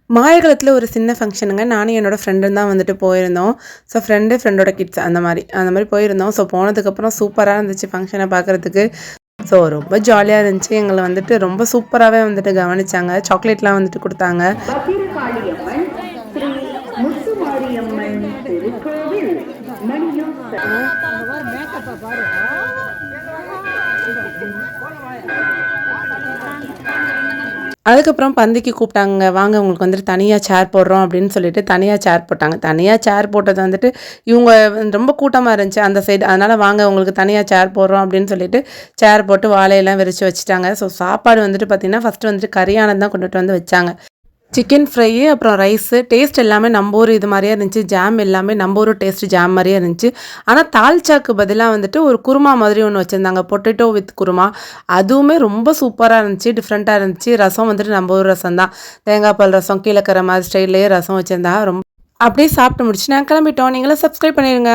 மாயகுளத்துல ஒரு சின்ன ஃபங்க்ஷனுங்க. நானும் என்னோட ஃப்ரெண்டும் தான் வந்துட்டு போயிருந்தோம். ஸோ ஃப்ரெண்டோட கிட்ஸ் அந்த மாரி போயிருந்தோம். ஸோ போனதுக்கப்புறம் சூப்பரா இருந்துச்சு ஃபங்க்ஷன பார்க்குறதுக்கு. ஸோ ரொம்ப ஜாலியா இருந்துச்சு. எங்கள வந்துட்டு ரொம்ப சூப்பராவே வந்துட்டு கவனிச்சாங்க. சாக்லேட்லாம் வந்துட்டு குடுத்தாங்க. பத்திரகாளியம்மன் ஸ்ரீ முத்துமாரியம்மன் திருக்கோவில் மணியூர் அதுக்கப்புறம் பந்திக்கு கூப்பிட்டாங்க. வாங்க உங்களுக்கு வந்துட்டு தனியா சேர் போடுறோம் அப்படின்னு சொல்லிட்டு தனியா சேர் போட்டாங்க. தனியா சேர் போட்டது வந்துட்டு இவங்க ரொம்ப கூட்டமா இருந்துச்சு அந்த சைடு. அதனால வாங்க உங்களுக்கு தனியா சேர் போடுறோம் அப்படின்னு சொல்லிட்டு சேர் போட்டு வாழையெல்லாம் விரிச்சு வச்சுட்டாங்க. ஸோ சாப்பாடு வந்துட்டு பார்த்தீங்கன்னா, ஃபர்ஸ்ட் வந்துட்டு கறியானது தான் கொண்டுட்டு வந்து வச்சாங்க. சிக்கன் ஃப்ரை அப்புறம் ரைஸு டேஸ்ட் எல்லாமே நம்ம ஊர் இது மாரியே இருந்துச்சு. ஜாம் எல்லாமே நம்ம ஊர் டேஸ்ட் ஜாம் மாரியே இருந்துச்சு. ஆனா தால்ச்சாக்கு பதிலா வந்துட்டு ஒரு குருமா மாதிரி ஒண்ணு வச்சிருந்தாங்க. Potato with kurma. அதுவுமே ரொம்ப சூப்பரா இருந்துச்சு. டிஃப்ரெண்ட்டா இருந்துச்சு. ரசம் வந்துட்டு நம்ம ஊர் ரசம் தான். தேங்காய் பால் ரசம் கீழக்கரை மாதிரி ஸ்டைல்லயே ரசம் வச்சிருந்தாங்க. அப்படியே சாப்பிட்டு முடிச்சு நாங்க கிளம்பிட்டோம். நீங்களும் சப்ஸ்கிரைப் பண்ணிருங்க.